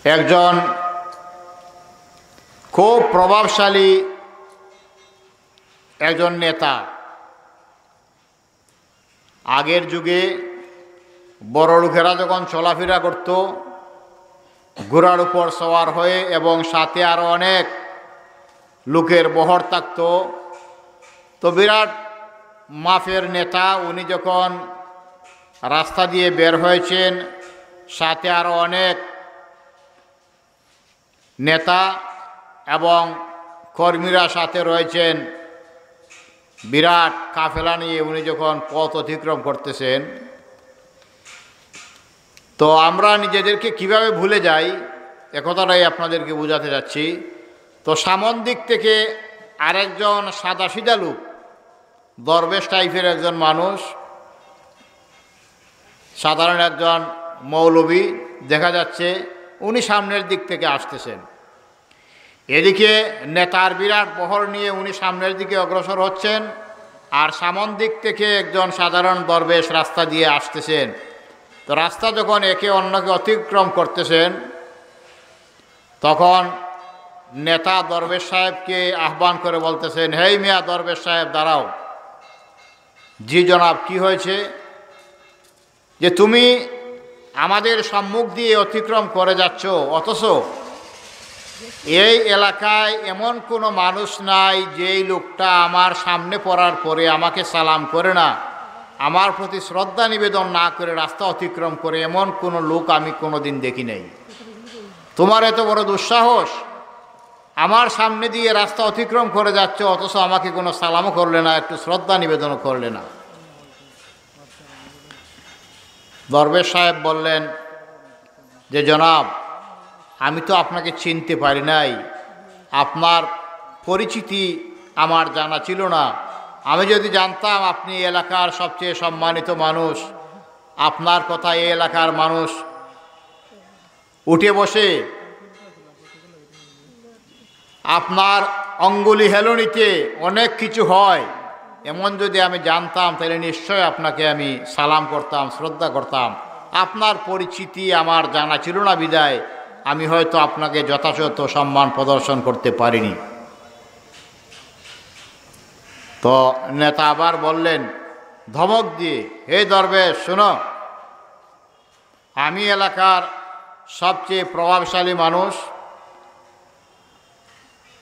একজন খুব প্রভাবশালী একজন নেতা। আগের যুগে বড় লোকেরা যখন চলাফেরা করত ঘোড়ার উপর সওয়ার হয়ে এবং সাথে আরও অনেক লোকের বহর থাকত, তো বিরাট মাফের নেতা উনি যখন রাস্তা দিয়ে বের হয়েছেন, সাথে আরও অনেক নেতা এবং কর্মীরা সাথে রয়েছেন, বিরাট কাফেলা নিয়ে উনি যখন পথ অতিক্রম করতেছেন, তো আমরা নিজেদেরকে কিভাবে ভুলে যাই একথাটাই আপনাদেরকে বোঝাতে যাচ্ছি। তো সামন দিক থেকে আরেকজন সাদাসিধা লোক, দরবেশ টাইপের একজন মানুষ, সাধারণ একজন মৌলবী দেখা যাচ্ছে, উনি সামনের দিক থেকে আসতেছেন। এদিকে নেতার বিরাট বহর নিয়ে উনি সামনের দিকে অগ্রসর হচ্ছেন, আর সামন দিক থেকে একজন সাধারণ দরবেশ রাস্তা দিয়ে আসতেছেন। তো রাস্তা যখন একে অন্যকে অতিক্রম করতেছেন, তখন নেতা দরবেশ সাহেবকে আহ্বান করে বলতেছেন, হেই মিয়া দরবেশ সাহেব দাঁড়াও। জি জনাব, কি হয়েছে? যে তুমি আমাদের সম্মুখ দিয়ে অতিক্রম করে যাচ্ছ, অথচ এই এলাকায় এমন কোনো মানুষ নাই যেই লোকটা আমার সামনে পড়ার পরে আমাকে সালাম করে না, আমার প্রতি শ্রদ্ধা নিবেদন না করে রাস্তা অতিক্রম করে, এমন কোনো লোক আমি কোনো দিন দেখি নাই। তোমার এত বড় দুঃসাহস, আমার সামনে দিয়ে রাস্তা অতিক্রম করে যাচ্ছ, অথচ আমাকে কোনো সালামও করলে না, একটু শ্রদ্ধা নিবেদনও করলে না। দরবেশ সাহেব বললেন যে জনাব, আমি তো আপনাকে চিনতে পারি নাই, আপনার পরিচিতি আমার জানা ছিল না। আমি যদি জানতাম আপনি এলাকার সবচেয়ে সম্মানিত মানুষ, আপনার কথা এই এলাকার মানুষ উঠে বসে আপনার অঙ্গুলি হেলনিতে অনেক কিছু হয়, এমন যদি আমি জানতাম তাহলে নিশ্চয় আপনাকে আমি সালাম করতাম, শ্রদ্ধা করতাম। আপনার পরিচিতি আমার জানা ছিল না বিদায় আমি হয়তো আপনাকে যথাযথ সম্মান প্রদর্শন করতে পারিনি। তো নেতা আবার বললেন ধমক দিয়ে, হে দরবেশ শোনো, আমি এলাকার সবচেয়ে প্রভাবশালী মানুষ,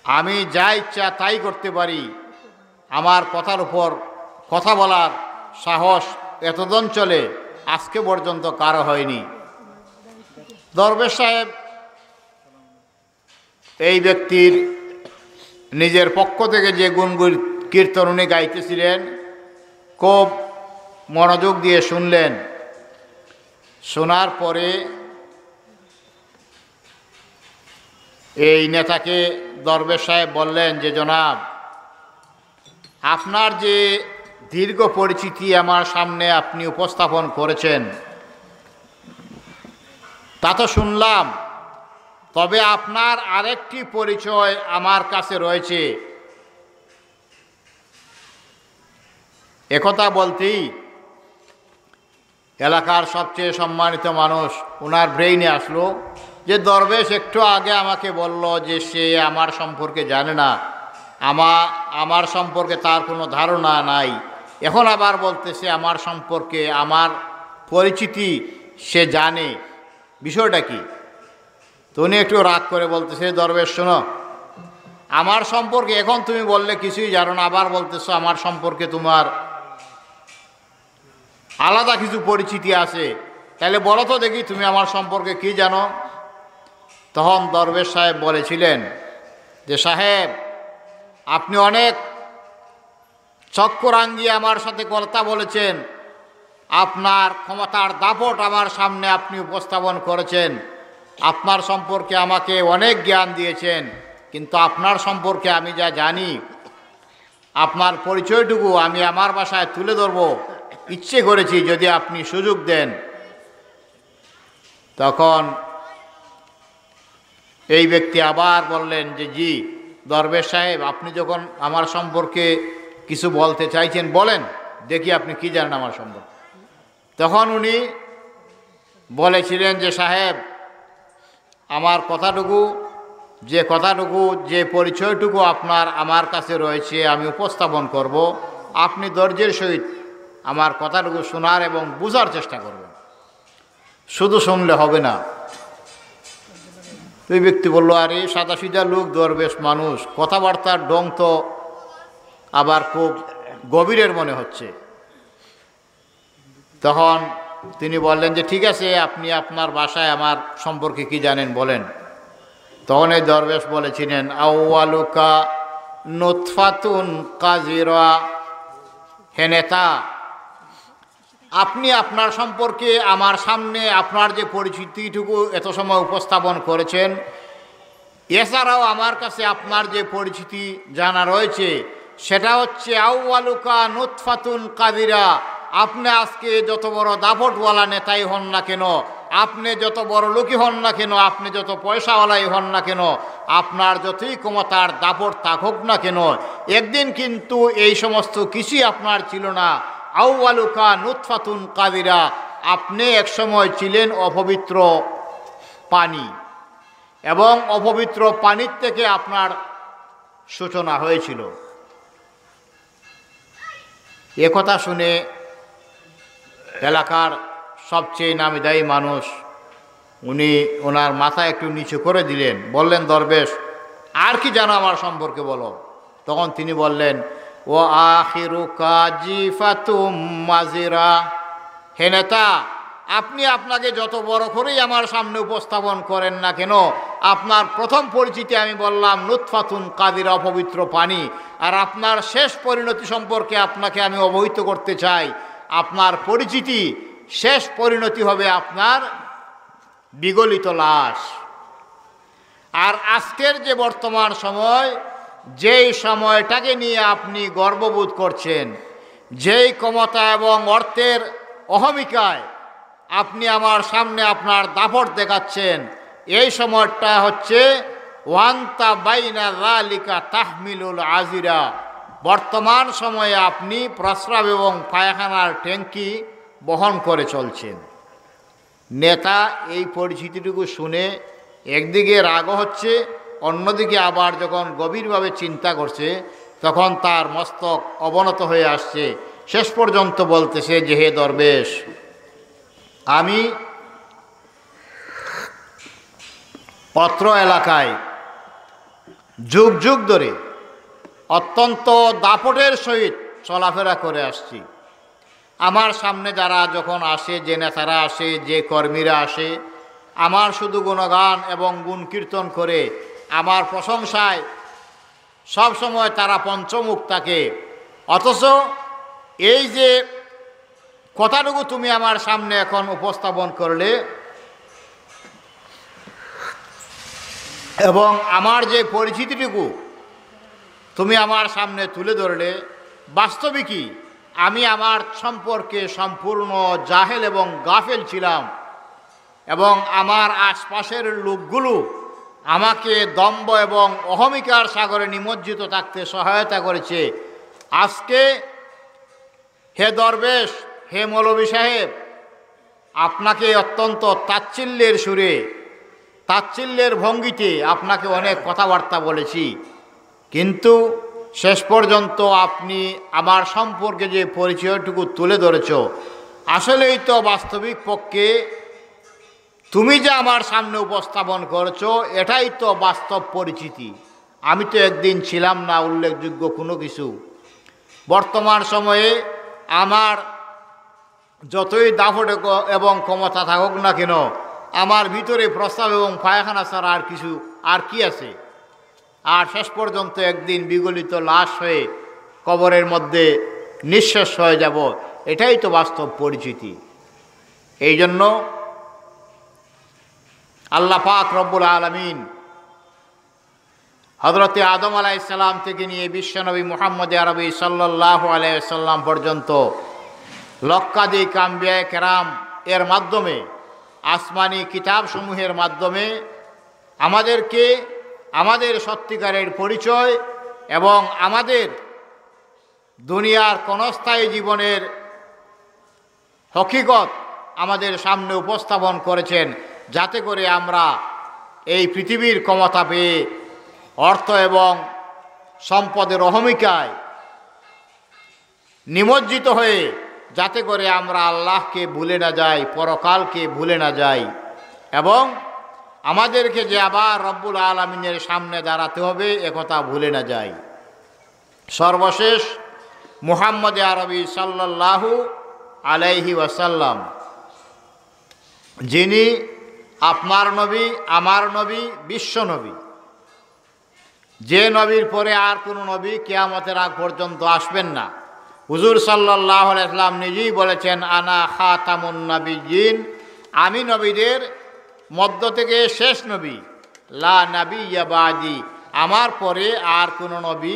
আমি যা ইচ্ছা তাই করতে পারি, আমার কথার উপর কথা বলার সাহস এতদিন চলে আজকে পর্যন্ত কারো হয়নি। দরবেশ সাহেব এই ব্যক্তির নিজের পক্ষ থেকে যে গুনগুন কীর্তন উনি গাইতেছিলেন খুব মনোযোগ দিয়ে শুনলেন। শোনার পরে এই নেতাকে দরবেশ সাহেব বললেন যে জনাব, আপনার যে দীর্ঘ পরিচিতি আমার সামনে আপনি উপস্থাপন করেছেন তা তো শুনলাম, তবে আপনার আরেকটি পরিচয় আমার কাছে রয়েছে। একথা বলতেই এলাকার সবচেয়ে সম্মানিত মানুষ ওনার ব্রেইনে আসলো যে দরবেশ একটু আগে আমাকে বলল যে সে আমার সম্পর্কে জানে না, আমার সম্পর্কে তার কোনো ধারণা নাই, এখন আবার বলতেছে আমার সম্পর্কে আমার পরিচিতি সে জানে, বিষয়টা কি? তো উনি একটু রাগ করে বলতেছে, দরবেশ শোনো, আমার সম্পর্কে এখন তুমি বললে কিছুই জানো না, আবার বলতেছো আমার সম্পর্কে তোমার আলাদা কিছু পরিচিতি আছে, তাহলে বলো তো দেখি তুমি আমার সম্পর্কে কি জানো? তখন দরবেশ সাহেব বলেছিলেন যে সাহেব, আপনি অনেক চক্করাঙ্গি আমার সাথে কথা বলেছেন, আপনার ক্ষমতার দাপট আমার সামনে আপনি উপস্থাপন করেছেন, আপনার সম্পর্কে আমাকে অনেক জ্ঞান দিয়েছেন, কিন্তু আপনার সম্পর্কে আমি যা জানি, আপনার পরিচয়টুকু আমি আমার ভাষায় তুলে ধরব ইচ্ছে করেছি, যদি আপনি সুযোগ দেন। তখন এই ব্যক্তি আবার বললেন যে জি দরবেশ সাহেব, আপনি যখন আমার সম্পর্কে কিছু বলতে চাইছেন বলেন, দেখি আপনি কি জানেন আমার সম্পর্কে। তখন উনি বলেছিলেন যে সাহেব, আমার কথাটুকু যে পরিচয়টুকু আপনার আমার কাছে রয়েছে আমি উপস্থাপন করব, আপনি ধৈর্যের সহিত আমার কথাটুকু শোনার এবং বোঝার চেষ্টা করবেন, শুধু শুনলে হবে না। ওই ব্যক্তি বলল, আরে সাদাসিধা লোক, দরবেশ মানুষ, কথাবার্তার ঢং তো আবার খুব গভীরের মনে হচ্ছে। তখন তিনি বললেন যে ঠিক আছে, আপনি আপনার বাসায় আমার সম্পর্কে কি জানেন বলেন। তখন এই দরবেশ বলেছিলেন, আউয়ালুকা নুতফাতুন কাজিরা। হে নেতা, আপনি আপনার সম্পর্কে আমার সামনে আপনার যে পরিচিতিটুকু এত সময় উপস্থাপন করেছেন, এছাড়াও আমার কাছে আপনার যে পরিচিতি জানা রয়েছে সেটা হচ্ছে আউয়ালুকা নুতফাতুন কাদিরা। আপনি আজকে যত বড় দাপটওয়ালা নেতাই হন না কেন, আপনি যত বড় লোকই হন না কেন, আপনি যত পয়সাওয়ালাই হন না কেন, আপনার যতই ক্ষমতার দাপট থাকুক না কেন, একদিন কিন্তু এই সমস্ত কিছুই আপনার ছিল না। আউয়ালুকা নুতফাতুন কাদিরা, আপনি একসময় ছিলেন অপবিত্র পানি, এবং অপবিত্র পানির থেকে আপনার সূচনা হয়েছিল। একথা শুনে এলাকার সবচেয়ে নামিদায়ী মানুষ উনি ওনার মাথা একটু নিচু করে দিলেন, বললেন, দরবেশ আর কি জানো আমার সম্পর্কে বলো। তখন তিনি বললেন, ও আখিরু কাজিফাতুম মাজিরা। হে নেতা, আপনি আপনাকে যত বড় করেই আমার সামনে উপস্থাপন করেন না কেন, আপনার প্রথম পরিচিতি আমি বললাম নুতফাতুন কাদিরা, অপবিত্র পানি, আর আপনার শেষ পরিণতি সম্পর্কে আপনাকে আমি অবহিত করতে চাই। আপনার পরিচিতি শেষ পরিণতি হবে আপনার বিগলিত লাশ। আর আজকের যে বর্তমান সময়, যেই সময়টাকে নিয়ে আপনি গর্ববোধ করছেন, যেই ক্ষমতা এবং অর্থের অহমিকায় আপনি আমার সামনে আপনার দাপট দেখাচ্ছেন, এই সময়টা হচ্ছে ওয়ান্তা বাইনা যালিকা তাহমিলুল আজিরা। বর্তমান সময়ে আপনি প্রস্রাব এবং পায়খানার ট্যাঙ্কি বহন করে চলছেন। নেতা এই পরিচিতিটুকু শুনে একদিকে রাগও হচ্ছে, অন্যদিকে আবার যখন গভীরভাবে চিন্তা করছে তখন তার মস্তক অবনত হয়ে আসছে। শেষ পর্যন্ত বলতেছে যে, হে দরবেশ, আমি অত্র এলাকায় যুগ যুগ ধরে অত্যন্ত দাপটের সহিত চলাফেরা করে আসছি। আমার সামনে যারা যখন আসে, যে নেতারা আসে, যে কর্মীরা আসে, আমার শুধু গুণগান এবং গুণ কীর্তন করে আমার প্রশংসায় সবসময় তারা পঞ্চমুখ থাকে। অথচ এই যে কথাটুকু তুমি আমার সামনে এখন উপস্থাপন করলে এবং আমার যে পরিচিতিটুকু তুমি আমার সামনে তুলে ধরলে, বাস্তবিকই আমি আমার সম্পর্কে সম্পূর্ণ জাহেল এবং গাফেল ছিলাম, এবং আমার আশপাশের লোকগুলো আমাকে দম্ভ এবং অহমিকার সাগরে নিমজ্জিত থাকতে সহায়তা করেছে। আজকে হে দরবেশ, হে মৌলভী সাহেব, আপনাকে অত্যন্ত তাচ্ছিল্যের সুরে, তাচ্ছিল্যের ভঙ্গিতে আপনাকে অনেক কথাবার্তা বলেছি, কিন্তু শেষ পর্যন্ত আপনি আমার সম্পর্কে যে পরিচয়টুকু তুলে ধরেছ, আসলেই তো বাস্তবিক পক্ষে তুমি যে আমার সামনে উপস্থাপন করছো এটাই তো বাস্তব পরিচিতি। আমি তো একদিন ছিলাম না উল্লেখযোগ্য কোনো কিছু। বর্তমান সময়ে আমার যতই দাপট এবং ক্ষমতা থাকুক না কেন, আমার ভিতরে প্রস্রাব এবং পায়খানা ছাড়া আর কি আছে। আর শেষ পর্যন্ত একদিন বিগলিত লাশ হয়ে কবরের মধ্যে নিঃশেষ হয়ে যাব, এটাই তো বাস্তব পরিচিতি। এই জন্য আল্লাহ পাক রব্বুল আলামিন হযরতে আদম আলাইহিস সালাম থেকে নিয়ে বিশ্বনবী মুহাম্মদ আরবি সাল্লাল্লাহু আলাইহি সাল্লাম পর্যন্ত লক্ষাধিক আম্বিয়া কেরাম এর মাধ্যমে, আসমানি কিতাবসমূহের মাধ্যমে আমাদেরকে আমাদের সত্যিকারের পরিচয় এবং আমাদের দুনিয়ার ক্ষণস্থায়ী জীবনের হকিকত আমাদের সামনে উপস্থাপন করেছেন, যাতে করে আমরা এই পৃথিবীর ক্ষমতা পেয়ে অর্থ এবং সম্পদের অহমিকায় নিমজ্জিত হয়ে যাতে করে আমরা আল্লাহকে ভুলে না যাই, পরকালকে ভুলে না যাই, এবং আমাদেরকে যে আবার রব্বুল আলামিনের সামনে দাঁড়াতে হবে একথা ভুলে না যাই। সর্বশেষ মুহাম্মদ আরবি সাল্লাল্লাহু আলাইহি ওয়াসাল্লাম, যিনি আপনার নবী, আমার নবী, বিশ্ব নবী, যে নবীর পরে আর কোনো নবী কিয়ামতের আগ পর্যন্ত আসবেন না। হুজুর সাল্লাল্লাহু আলাইহি ওয়াসাল্লাম নিজেই বলেছেন, আনা খাতামুন নাবিয়্যিন, আমি নবীদের মধ্য থেকে শেষ নবী, লা নাবিয়্যা বাদি, আমার পরে আর কোনো নবী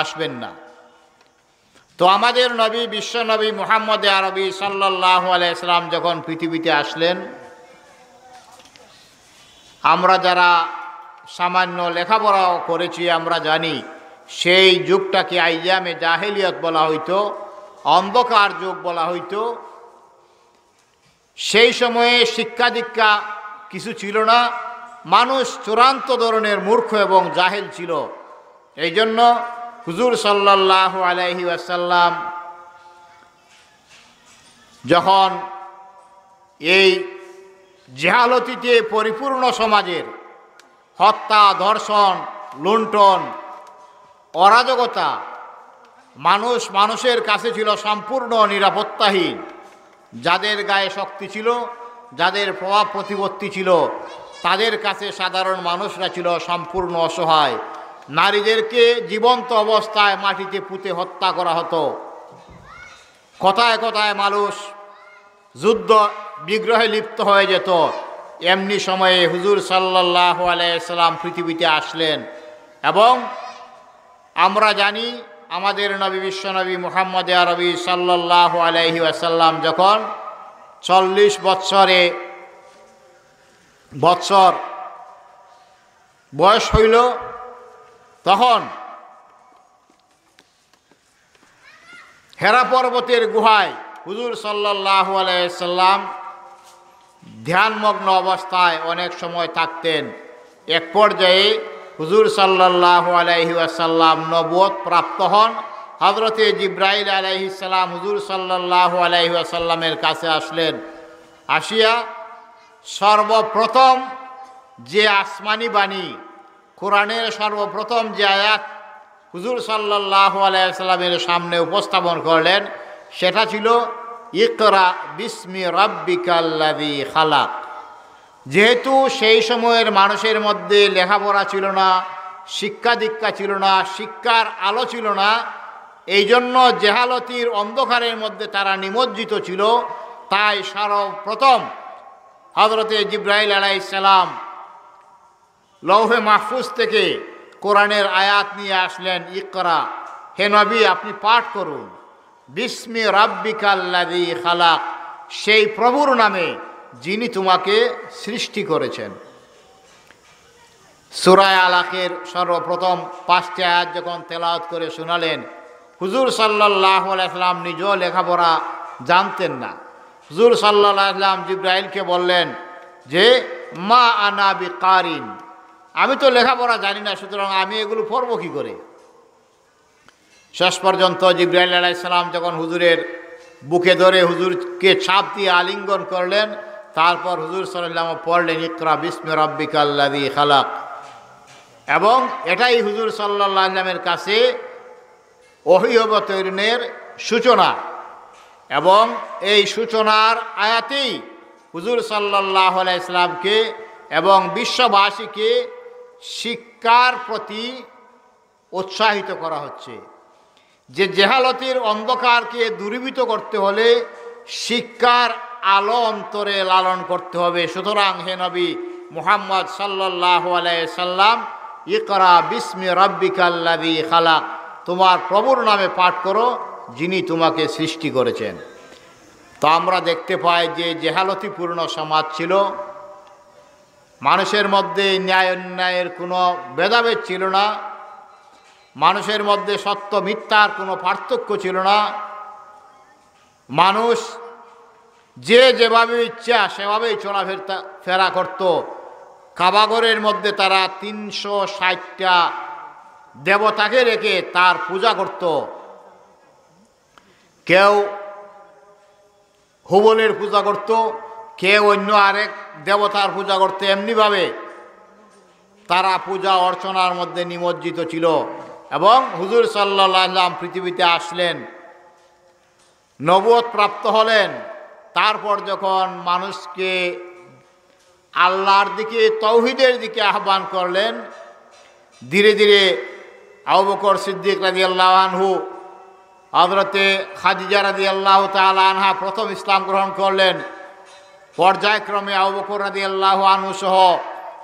আসবেন না। তো আমাদের নবী, বিশ্ব নবী মুহাম্মদ আরবি সাল্লাল্লাহু আলাইহি ওয়াসাল্লাম যখন পৃথিবীতে আসলেন, আমরা যারা সামান্য লেখাপড়াও করেছি আমরা জানি সেই যুগটাকে আইয়ামে জাহেলিয়ত বলা হইতো, অন্ধকার যুগ বলা হইতো। সেই সময়ে শিক্ষা দীক্ষা কিছু ছিল না, মানুষ চূড়ান্ত ধরনের মূর্খ এবং জাহেল ছিল। এই জন্য হুজুর সাল্লাল্লাহু আলাইহি ওয়াসাল্লাম যখন এই জেহালতিতে পরিপূর্ণ সমাজের হত্যা, ধর্ষণ, লুণ্ঠন, অরাজকতা, মানুষের কাছে ছিল সম্পূর্ণ নিরাপত্তাহীন, যাদের গায়ে শক্তি ছিল, যাদের প্রভাব প্রতিপত্তি ছিল, তাদের কাছে সাধারণ মানুষরা ছিল সম্পূর্ণ অসহায়। নারীদেরকে জীবন্ত অবস্থায় মাটিতে পুঁতে হত্যা করা হতো। কথায় কথায় মানুষ যুদ্ধ বিগ্রহে লিপ্ত হয়ে যেত। এমনি সময়ে হুজুর সাল্লাল্লাহু আলাইহি ওয়াসাল্লাম পৃথিবীতে আসলেন, এবং আমরা জানি আমাদের নবী, বিশ্বনবী মুহাম্মদ আরবি সাল্লাল্লাহু আলাইহি ওয়াসাল্লাম যখন 40 বৎসর বয়স হইল, তখন হেরা পর্বতের গুহায় হুজুর সাল্লাল্লাহু আলাইহি ওয়াসাল্লাম ধ্যানমগ্ন অবস্থায় অনেক সময় থাকতেন। এক পর্যায়ে হুজুর সাল্লাল্লাহু আলাইহি ওয়াসাল্লাম নবুয়ত প্রাপ্ত হন। হযরতে জিবরাইল আলাইহিস সালাম হুজুর সাল্লাল্লাহু আলাইহি ওয়াসাল্লামের কাছে আসলেন। আসিয়া সর্বপ্রথম যে আসমানি বাণী, কোরআনের সর্বপ্রথম যে আয়াত হুজুর সাল্লাল্লাহু আলাইহি ওয়াসাল্লামের সামনে উপস্থাপন করলেন, সেটা ছিল ইকরা বিসমি রাব্বিকাল্লাযী খালাক। যেহেতু সেই সময়ের মানুষের মধ্যে লেখাপড়া ছিল না, শিক্ষা দীক্ষা ছিল না, শিক্ষার আলো ছিল না, এই জন্য জেহালতির অন্ধকারের মধ্যে তারা নিমজ্জিত ছিল। তাই সর্বপ্রথম হযরতে জিবরাইল আলাইহিস সালাম লৌহে মাহফুজ থেকে কোরআনের আয়াত নিয়ে আসলেন। ইকরা, হে নবী আপনি পাঠ করুন, বিসমি রাব্বিকাল্লাযী খালাক, সেই প্রভুর নামে যিনি তোমাকে সৃষ্টি করেছেন। সূরা আলাকের সর্বপ্রথম 5টি আয়াত যখন তেলাওয়াত করে শোনালেন, হুজুর সাল্লাল্লাহু আলাইহি ওয়াসাল্লাম নিজেও লেখাপড়া জানতেন না। হুজুর সাল্লাল্লাহু আলাইহি ওয়াসাল্লাম জিবরাইলকে বললেন যে মা আনা বিকারিন, আমি তো লেখাপড়া জানি না, সুতরাং আমি এগুলো পড়ব কী করে। শেষ পর্যন্ত জিবরাইল আলাইহিস সালাম যখন হুজুরের বুকে ধরে হুজুরকে ছাপ দিয়ে আলিঙ্গন করলেন, তারপর হুজুর সাল্লাল্লাহু আলাইহি ওয়াসাল্লাম পড়লেন ইকরা বিসমি রাব্বিকাল্লাযী খালাক, এবং এটাই হুজুর সাল্লাল্লাহু আলাইহি ওয়াসাল্লামের কাছে ওহী অবতীর্ণের সূচনা। এবং এই সূচনার আয়াতেই হুজুর সাল্লাল্লাহু আলাইহি ওয়াসাল্লামকে এবং বিশ্ববাসীকে শিক্ষার প্রতি উৎসাহিত করা হচ্ছে, যে জেহালতির অন্ধকারকে দূরীভূত করতে হলে শিক্ষার আলো অন্তরে লালন করতে হবে। সুতরাং হে নবী মুহাম্মদ সাল্লাল্লাহু আলাইহি সাল্লাম, ইকরা বিসমি রাব্বিকাল্লাযী খালাক, তোমার প্রভুর নামে পাঠ করো যিনি তোমাকে সৃষ্টি করেছেন। তো আমরা দেখতে পাই যে জেহালতিপূর্ণ সমাজ ছিল, মানুষের মধ্যে ন্যায় অন্যায়ের কোনো ভেদাভেদ ছিল না, মানুষের মধ্যে সত্য মিথ্যার কোনো পার্থক্য ছিল না। মানুষ যে যেভাবে ইচ্ছা সেভাবেই চলাফেরা করত। কাবাঘরের মধ্যে তারা 360টা দেবতাকে রেখে তার পূজা করত। কেউ হুবলের পূজা করত, কেউ অন্য আরেক দেবতার পূজা করত। এমনিভাবে তারা পূজা অর্চনার মধ্যে নিমজ্জিত ছিল। এবং হুজুর সাল্লাল্লাহু আলাইহি ওয়াসাল্লাম পৃথিবীতে আসলেন, নবুয়ত প্রাপ্ত হলেন। তারপর যখন মানুষকে আল্লাহর দিকে, তাওহীদের দিকে আহ্বান করলেন, ধীরে ধীরে আবু বকর সিদ্দিক রাদিয়াল্লাহু আনহু, হযরতে খাদিজা রাদিয়াল্লাহু তাআলা আনহা প্রথম ইসলাম গ্রহণ করলেন। পর্যায়ক্রমে আবু বকর রাদিয়াল্লাহু আনহু সহ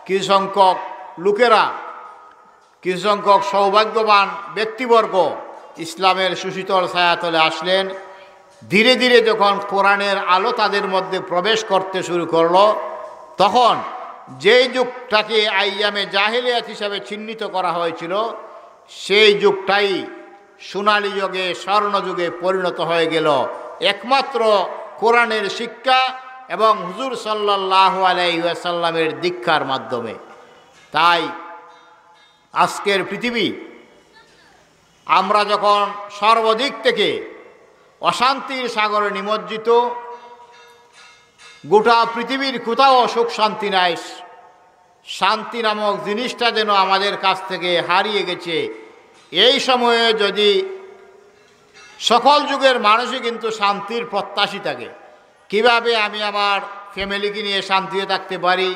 কিছু সংখ্যক লোকেরা, কিছু সংখ্যক সৌভাগ্যবান ব্যক্তিবর্গ ইসলামের সুশীতল ছায়াতলে আসলেন। ধীরে ধীরে যখন কোরআনের আলো তাদের মধ্যে প্রবেশ করতে শুরু করলো, তখন যেই যুগটাকে আইয়ামে জাহেলিয়াত হিসাবে চিহ্নিত করা হয়েছিল, সেই যুগটাই সোনালী যুগে, স্বর্ণযুগে পরিণত হয়ে গেল একমাত্র কোরআনের শিক্ষা এবং হুজুর সাল্লাল্লাহু আলাইহি ওয়াসাল্লামের দীক্ষার মাধ্যমে। তাই আজকের পৃথিবী, আমরা যখন সর্বদিক থেকে অশান্তির সাগরে নিমজ্জিত, গোটা পৃথিবীর কোথাও সুখ শান্তি নাই, শান্তি নামক জিনিসটা যেন আমাদের কাছ থেকে হারিয়ে গেছে। এই সময়ে যদি সকল যুগের মানুষই কিন্তু শান্তির প্রত্যাশী থাকে, কিভাবে আমি আমার ফ্যামিলিকে নিয়ে শান্তিতে থাকতে পারি,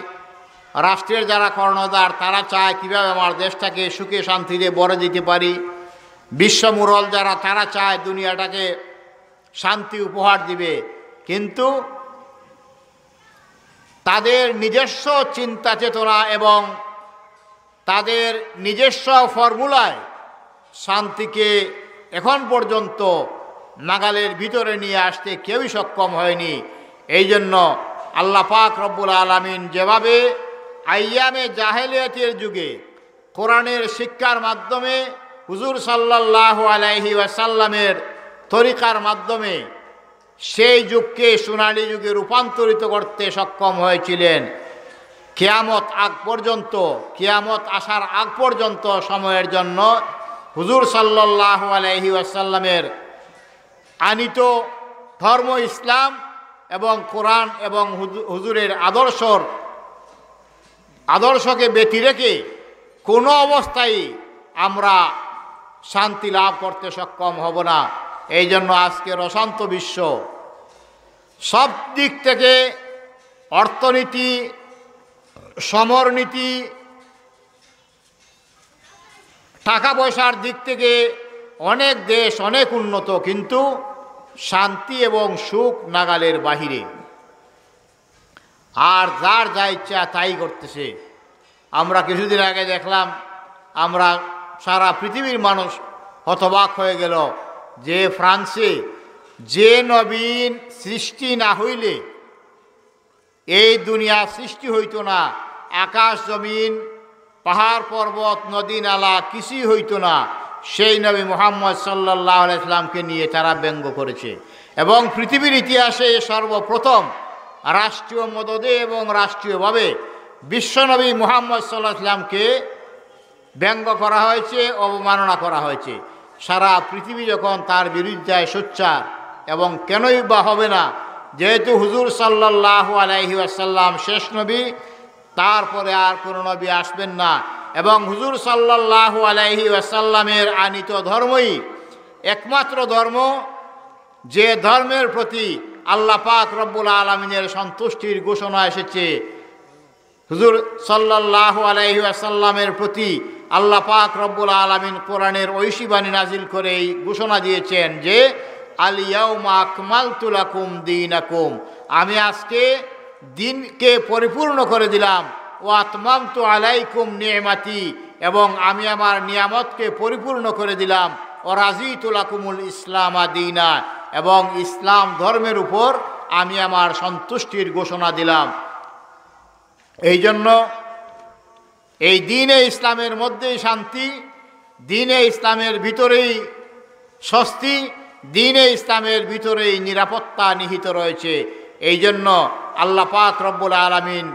রাষ্ট্রের যারা কর্ণধার তারা চায় কিভাবে আমার দেশটাকে সুখে শান্তিতে ভরে দিতে পারি, বিশ্বমুরল যারা তারা চায় দুনিয়াটাকে শান্তি উপহার দিবে, কিন্তু তাদের নিজস্ব চিন্তা চেতনা এবং তাদের নিজস্ব ফর্মুলায় শান্তিকে এখন পর্যন্ত নাগালের ভিতরে নিয়ে আসতে কেউই সক্ষম হয়নি। এই জন্য আল্লাহ পাক রব্বুল আলামিন যেভাবে আইয়ামে জাহেলিয়াতের যুগে কোরআনের শিক্ষার মাধ্যমে, হুজুর সাল্লাল্লাহু আলাইহি ওয়াসাল্লামের তরিকার মাধ্যমে সেই যুগকে সোনালী যুগে রূপান্তরিত করতে সক্ষম হয়েছিলেন, কিয়ামত আগ পর্যন্ত, কিয়ামত আসার আগ পর্যন্ত সময়ের জন্য হুজুর সাল্লাল্লাহু আলাইহি ওয়াসাল্লামের আনিত ধর্ম ইসলাম এবং কোরআন এবং হুজুরের আদর্শকে ব্যতি রেখে কোনো অবস্থায় আমরা শান্তি লাভ করতে সক্ষম হব না। এই জন্য আজকের অশান্ত বিশ্ব, সব দিক থেকে অর্থনীতি, সমরনীতি, টাকা পয়সার দিক থেকে অনেক দেশ অনেক উন্নত, কিন্তু শান্তি এবং সুখ নাগালের বাহিরে। আর যার যা ইচ্ছা তাই করতেছে। আমরা কিছুদিন আগে দেখলাম, আমরা সারা পৃথিবীর মানুষ হতবাক হয়ে গেল যে ফ্রান্সে যে নবীন সৃষ্টি না হইলে এই দুনিয়া সৃষ্টি হইতো না, আকাশ জমিন পাহাড় পর্বত নদী নালা কিছুই হইতো না, সেই নবী মুহাম্মদ সাল্লাল্লাহু আলাইহি সাল্লামকে নিয়ে তারা ব্যঙ্গ করেছে। এবং পৃথিবীর ইতিহাসে সর্বপ্রথম রাষ্ট্রীয় মদদে এবং রাষ্ট্রীয়ভাবে বিশ্বনবী মুহাম্মদ সাল্লাল্লাহু আলাইহি সাল্লামকে ব্যঙ্গ করা হয়েছে, অবমাননা করা হয়েছে। সারা পৃথিবী যখন তার বিরুদ্ধে সোচ্চার, এবং কেনই বা হবে না, যেহেতু হুজুর সাল্লাল্লাহু আলাইহি ওয়াসাল্লাম শেষ নবী, তারপরে আর কোনো নবী আসবেন না, এবং হুজুর সাল্লাল্লাহু আলাইহি ওয়াসাল্লামের আনিত ধর্মই একমাত্র ধর্ম, যে ধর্মের প্রতি আল্লাহ পাক রব্বুল আলামিনের সন্তুষ্টির ঘোষণা এসেছে। হুজুর সাল্লাল্লাহু আলাইহি ওয়াসাল্লামের প্রতি আল্লাহ পাক রব্বুল আলামিন কোরআনের ঐশী বাণী নাজিল করে এই ঘোষণা দিয়েছেন যে আল ইয়াউমা আকমালতু লাকুম দীনাকুম, আমি আজকে দিনকে পরিপূর্ণ করে দিলাম, ওয়া আতমামতু আলাইকুম নি'মাতি, এবং আমি আমার নিয়ামতকে পরিপূর্ণ করে দিলাম, ও রাজিতু লাকুমুল ইসলাম দীনা, এবং ইসলাম ধর্মের উপর আমি আমার সন্তুষ্টির ঘোষণা দিলাম। এই জন্য এই দ্বীনে ইসলামের মধ্যেই শান্তি, দ্বীনে ইসলামের ভিতরেই স্বস্তি, দ্বীনে ইসলামের ভিতরেই নিরাপত্তা নিহিত রয়েছে। এই জন্য আল্লাহ পাক রব্বুল আলামিন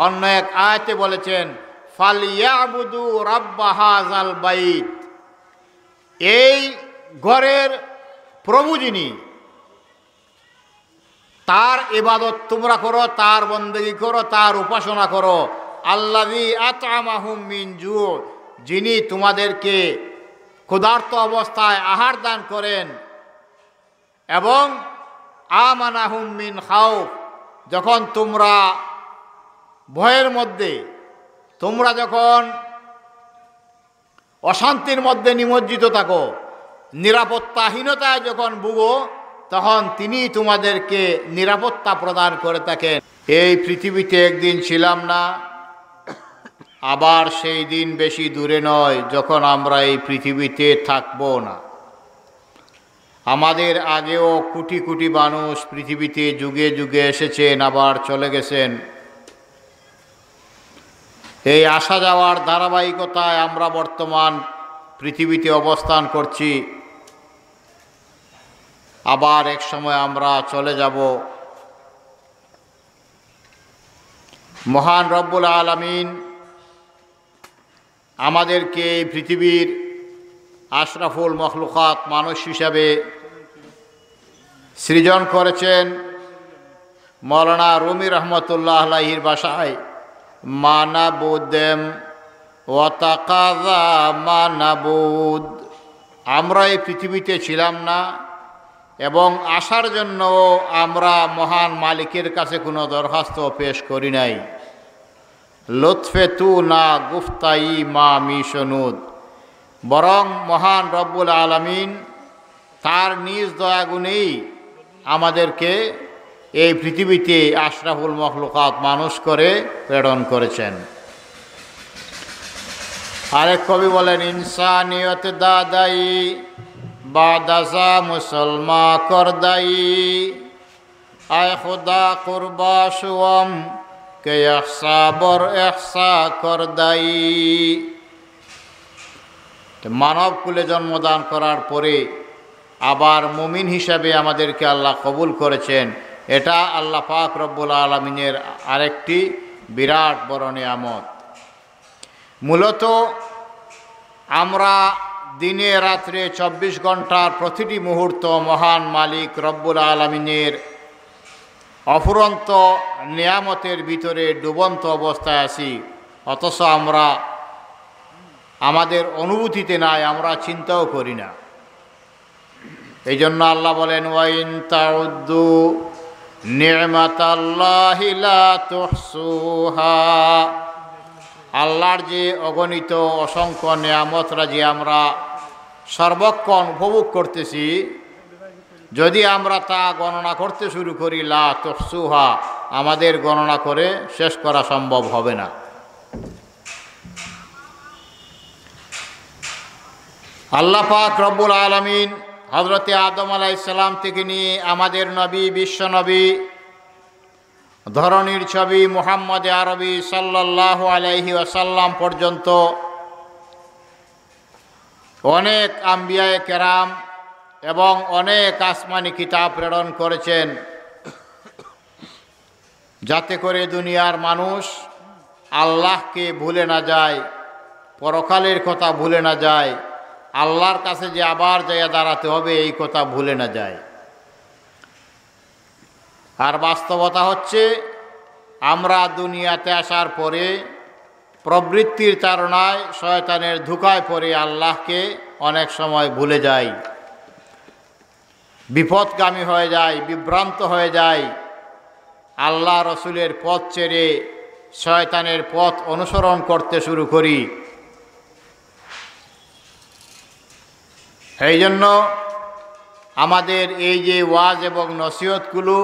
অন্য এক আয়াতে বলেছেন ফালিয়াবুদু রাব্বা হাযাল বাইত, এই ঘরের প্রভু যিনি, তার ইবাদত তোমরা করো, তার বন্দেগী করো, তার উপাসনা করো। আল্লাযী আত'আমাহুম মিন জু', যিনি তোমাদেরকে ক্ষুধার্ত অবস্থায় আহার দান করেন, এবং আমানাহুম মিন খাউফ, যখন তোমরা ভয়ের মধ্যে, তোমরা যখন অশান্তির মধ্যে নিমজ্জিত থাকো, নিরাপত্তাহীনতায় যখন ভুগো, তখন তিনি তোমাদেরকে নিরাপত্তা প্রদান করে থাকেন। এই পৃথিবীতে একদিন ছিলাম না, আবার সেই দিন বেশি দূরে নয় যখন আমরা এই পৃথিবীতে থাকবো না। আমাদের আগেও কোটি কোটি মানুষ পৃথিবীতে যুগে যুগে এসেছেন, আবার চলে গেছেন। এই আসা যাওয়ার ধারাবাহিকতায় আমরা বর্তমান পৃথিবীতে অবস্থান করছি। আবার এক সময় আমরা চলে যাব। মহান রব্বুল আলামিন আমাদেরকে এই পৃথিবীর আশরাফুল মখলুকাত মানুষ হিসাবে সৃজন করেছেন। মৌলানা রুমি রহমতুল্লাহ আলাইহির ভাষায় মানাবুদেম ওয়াতাকাযা মানাবুদ, আমরা এই পৃথিবীতে ছিলাম না এবং আসার জন্য আমরা মহান মালিকের কাছে কোনো দরখাস্ত পেশ করি নাই। লুৎফে তু না গুফতাই মা মিশনুদ, বরং মহান রব্বুল আলামিন তার নিজ দয়াগুণেই আমাদেরকে এই পৃথিবীতে আশরাফুল মখলুকাত মানুষ করে প্রেরণ করেছেন। আরেক কবি বলেন ইনসানিয়ত দাদাই বাদাসা মুসলমা করদাই, আয় খুদা কুরবা শুয়ম কে ইহসা বর ইহসা করদাই। মানব কুলে জন্মদান করার পরে আবার মুমিন হিসাবে আমাদেরকে আল্লাহ কবুল করেছেন। এটা আল্লাহ পাক রব্বুল আলামিনের আরেকটি বিরাট বড় নিয়ামত। মূলত আমরা দিনে রাত্রে 24 ঘন্টার প্রতিটি মুহূর্ত মহান মালিক রব্বুল আলামিনের অফুরন্ত নিয়ামতের ভিতরে ডুবন্ত অবস্থায় আছি, অথচ আমরা আমাদের অনুভূতিতে নাই, আমরা চিন্তাও করি না। এই জন্য আল্লাহ বলেন ওয়াইন তাউদ্দু নি'মাতাল্লাহি লা তুহসুহা, আল্লাহর যে অগণিত অসংখ্য নিয়ামতরা যে আমরা সর্বক্ষণ উপভোগ করতেছি, যদি আমরা তা গণনা করতে শুরু করি লা তুহসুহা, আমাদের গণনা করে শেষ করা সম্ভব হবে না। আল্লাহ পাক রব্বুল আলামিন হযরতে আদম আলাইহিস সালাম থেকে নিয়ে আমাদের নবী, বিশ্ব নবী, ধরনীর ছবি মুহাম্মদ আরবি সাল্লাল্লাহু আলাইহি ওয়াসাল্লাম পর্যন্ত অনেক আম্বিয়ায়ে কেরাম এবং অনেক আসমানি কিতাব প্রেরণ করেছেন, যাতে করে দুনিয়ার মানুষ আল্লাহকে ভুলে না যায়, পরকালের কথা ভুলে না যায়, আল্লাহর কাছে যে আবার যাইয়া দাঁড়াতে হবে এই কথা ভুলে না যায়। আর বাস্তবতা হচ্ছে আমরা দুনিয়াতে আসার পরে প্রবৃত্তির তাড়নায় শয়তানের ধোঁকায় পড়ে আল্লাহকে অনেক সময় ভুলে যাই, বিপদগামী হয়ে যায়, বিভ্রান্ত হয়ে যায়, আল্লাহ রসুলের পথ ছেড়ে শয়তানের পথ অনুসরণ করতে শুরু করি। এই জন্য আমাদের এই যে ওয়াজ এবং নসিহতগুলো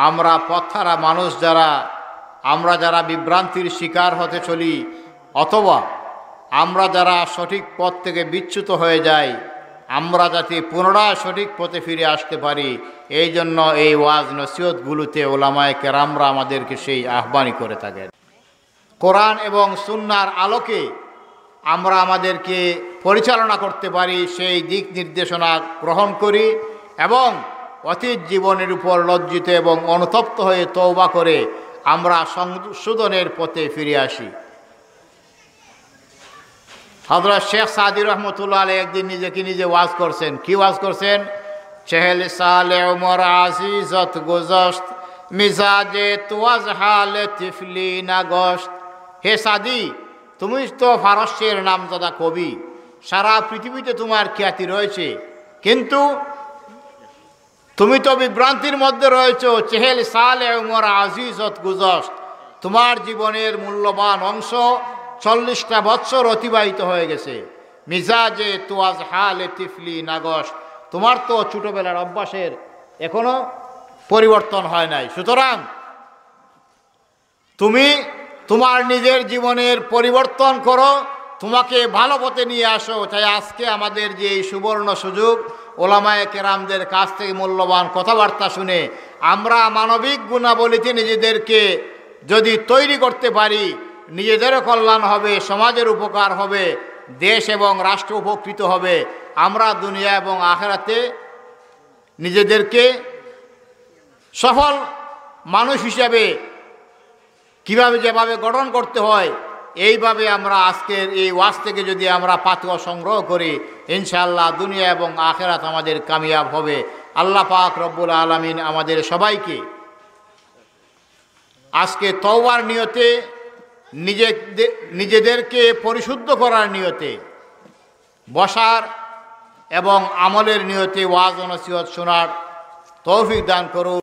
আমরা পথহারা মানুষ আমরা যারা বিভ্রান্তির শিকার হতে চলি, অথবা আমরা যারা সঠিক পথ থেকে বিচ্যুত হয়ে যাই, আমরা যাতে পুনরায় সঠিক পথে ফিরে আসতে পারি, এই জন্য এই ওয়াজ নসিহতগুলোতে ওলামায়ে কেরামরা আমাদেরকে সেই আহ্বানই করে থাকেন। কোরআন এবং সুন্নাহর আলোকে আমরা আমাদেরকে পরিচালনা করতে পারি, সেই দিক নির্দেশনা গ্রহণ করি এবং অতীত জীবনের উপর লজ্জিত এবং অনুতপ্ত হয়ে তওবা করে আমরা সংশোধনের পথে ফিরে আসি। হযরত শেখ সাদি রহমতুল্লাহ আলাইহি একদিন নিজেকে নিজে ওয়াজ করছেন। কি ওয়াজ করছেন? 40 সালে উমর আজিজত গুজশত মিজাজে তুয়াজ হালে তিফলি না গশত। হে সাদি, তুমি তো ফারস্যের নামজাদা কবি, সারা পৃথিবীতে তোমার খ্যাতি রয়েছে, কিন্তু তুমি তো বিভ্রান্তির মধ্যে রয়েছো। 40 সালে উমর আজিজত গুজশত, তোমার জীবনের মূল্যবান অংশ 40টা বছর অতিবাহিত হয়ে গেছে। মিজাজে তুয়াজ হালে তিফলি নাগশ, তোমার তো ছোটবেলার অভ্যাসের এখনো পরিবর্তন হয় নাই। সুতরাং তুমি তোমার নিজের জীবনের পরিবর্তন করো, তোমাকে ভালো পথে নিয়ে আসো। তাই আজকে আমাদের যে এই সুবর্ণ সুযোগ, ওলামায়ে কেরামদের কাছ থেকে মূল্যবান কথাবার্তা শুনে আমরা মানবিক গুণাবলীতে নিজেদেরকে যদি তৈরি করতে পারি, নিজেদেরও কল্যাণ হবে, সমাজের উপকার হবে, দেশ এবং রাষ্ট্র উপকৃত হবে। আমরা দুনিয়া এবং আখিরাতে নিজেদেরকে সফল মানুষ হিসাবে কিভাবে যেভাবে গঠন করতে হয়, এইভাবে আমরা আজকের এই ওয়াজ থেকে যদি আমরা পাতুয়া সংগ্রহ করি, ইনশাআল্লাহ দুনিয়া এবং আখিরাত আমাদের কামিয়াব হবে। আল্লাহ পাক রব্বুল আলামিন আমাদের সবাইকে আজকে তওবার নিয়তে, নিজেদেরকে পরিশুদ্ধ করার নিয়তে বসার এবং আমলের নিয়তে ওয়াজ ও নসিহত শোনার তৌফিক দান করুন।